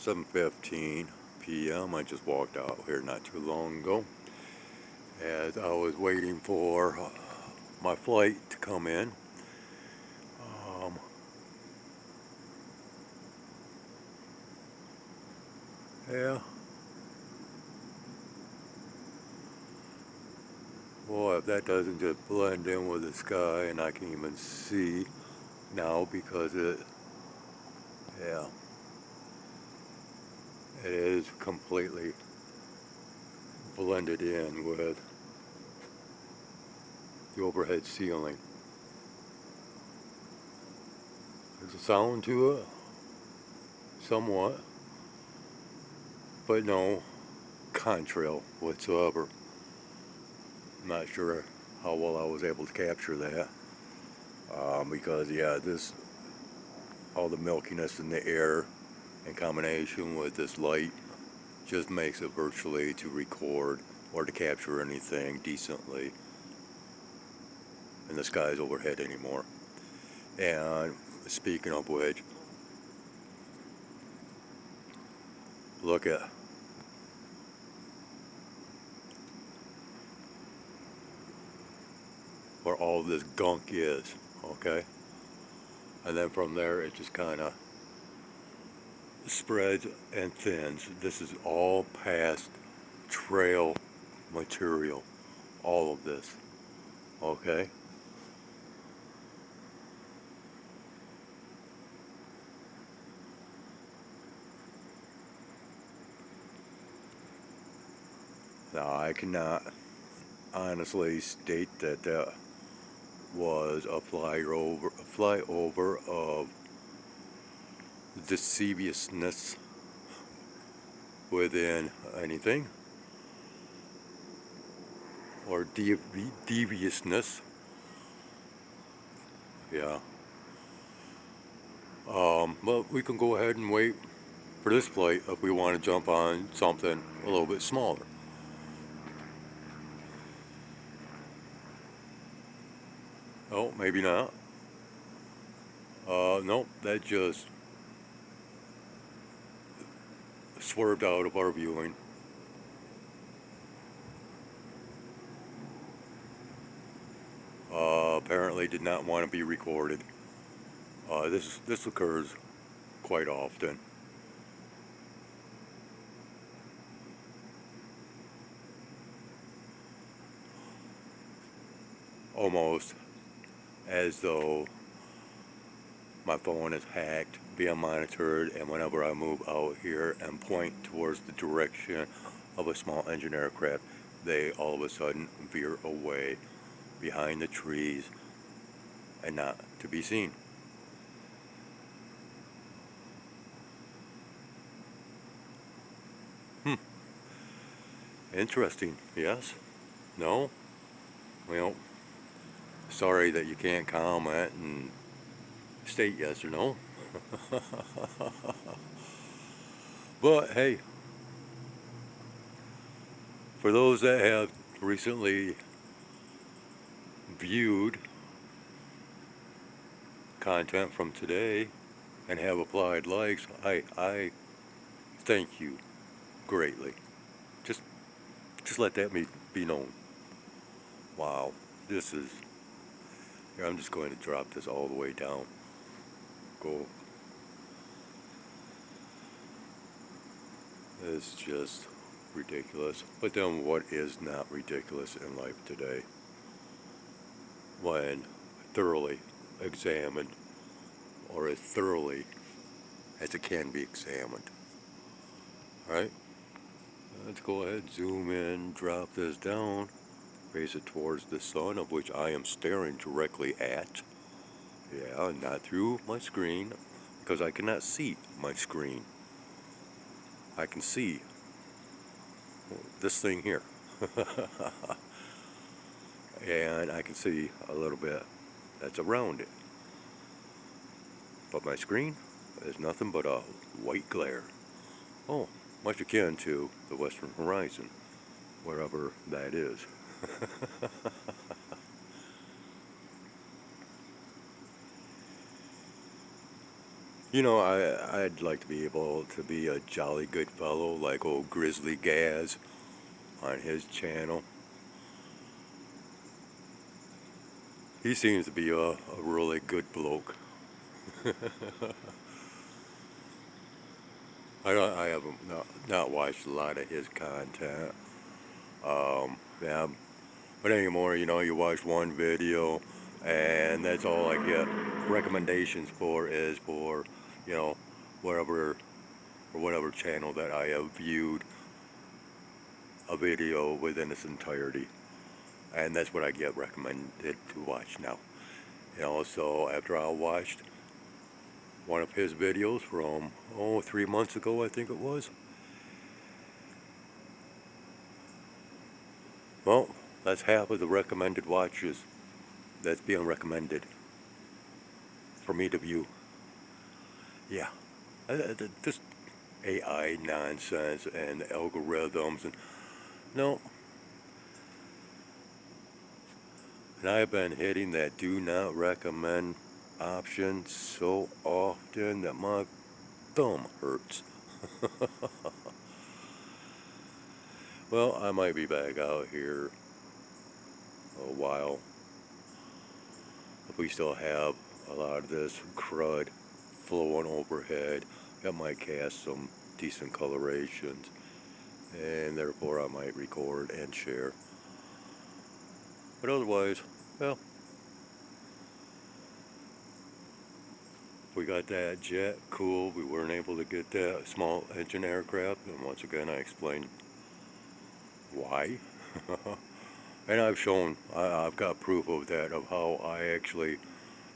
7:15 p.m. I just walked out here not too long ago as I was waiting for my flight to come in. Um, yeah, boy, if that doesn't just blend in with the sky, and I can even see now because yeah, it is completely blended in with the overhead ceiling. There's a sound to it, somewhat, but no contrail whatsoever. I'm not sure how well I was able to capture that because yeah, all the milkiness in the air in combination with this light just makes it virtually to record or to capture anything decently in the skies overhead anymore. And speaking of which, look at where all this gunk is, okay? And then from there it just kind of spreads and thins. This is all past trail material, all of this, okay? Now I cannot honestly state that that was a flyover of deceivousness within anything, or deviousness. Yeah. But we can go ahead and wait for this flight if we want to jump on something a little bit smaller. Oh, maybe not. Nope, that just swerved out of our viewing. Apparently did not want to be recorded. This occurs quite often. Almost as though my phone is hacked, being monitored, and whenever I move out here and point towards the direction of a small engine aircraft, they all of a sudden veer away behind the trees and not to be seen. Interesting, yes? No? Well, sorry that you can't comment and state yes or no. But hey, for those that have recently viewed content from today and have applied likes, I thank you greatly. Just just let that be known. Wow, this is. Here, I'm just going to drop this all the way down. Go. It's just ridiculous. But then what is not ridiculous in life today? When thoroughly examined, or as thoroughly as it can be examined. Alright? Let's go ahead, zoom in, drop this down, face it towards the sun, of which I am staring directly at. Yeah, not through my screen, because I cannot see my screen. I can see this thing here. And I can see a little bit that's around it. But my screen is nothing but a white glare. Oh, much akin to the western horizon, wherever that is. You know, I'd like to be able to be a jolly good fellow like old Grizzly Gaz on his channel. He seems to be a really good bloke. I haven't not watched a lot of his content. Yeah, but anymore, you know, you watch one video and that's all I get recommendations for is for, you know, whatever or whatever channel that I have viewed a video within its entirety. And that's what I get recommended to watch now. You know, so after I watched one of his videos from, 3 months ago, I think it was. Well, that's half of the recommended watches that's being recommended for me to view. Yeah, just AI nonsense and algorithms and no. And I've been hitting that do not recommend option so often that my thumb hurts. Well, I might be back out here a while if we still have a lot of this crud flowing overhead. That might cast some decent colorations, and therefore I might record and share. But otherwise, well, we got that jet, cool. We weren't able to get that small engine aircraft, and once again I explained why. And I've got proof of that, of how I actually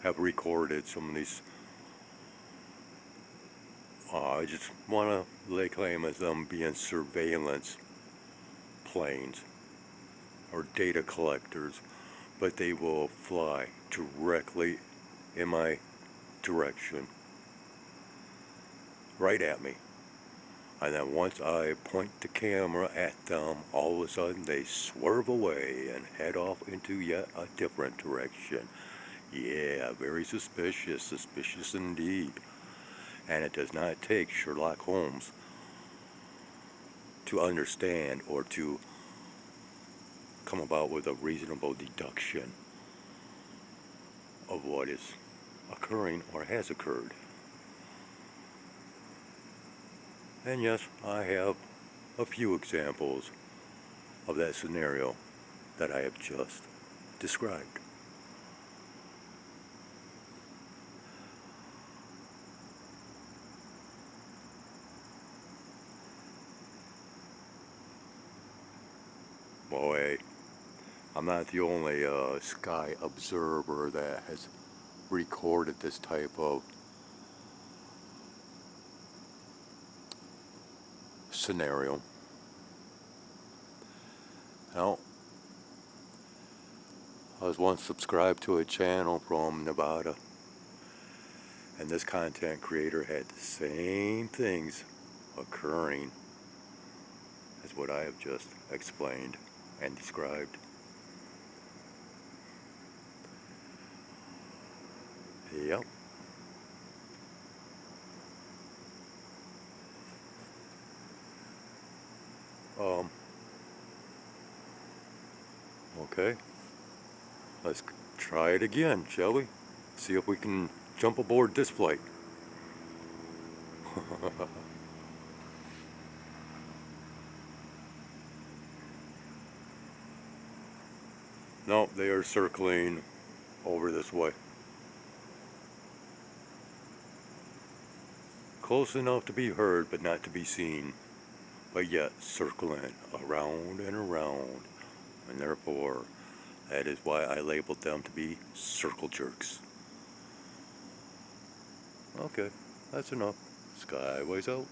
have recorded some of these. I just want to lay claim as them being surveillance planes or data collectors, but they will fly directly in my direction, right at me. And then once I point the camera at them, all of a sudden they swerve away and head off into yet a different direction. Yeah, very suspicious, suspicious indeed. And it does not take Sherlock Holmes to understand or to come about with a reasonable deduction of what is occurring or has occurred. And yes, I have a few examples of that scenario that I have just described. Boy, I'm not the only sky observer that has recorded this type of scenario. Now, I was once subscribed to a channel from Nevada, and this content creator had the same things occurring as what I have just explained and described. Yep. Okay. Let's try it again, shall we? See if we can jump aboard this flight. No, they are circling over this way. Close enough to be heard, but not to be seen. But yet, circling around and around. And therefore, that is why I labeled them to be circle jerks. Okay, that's enough. Skyways out.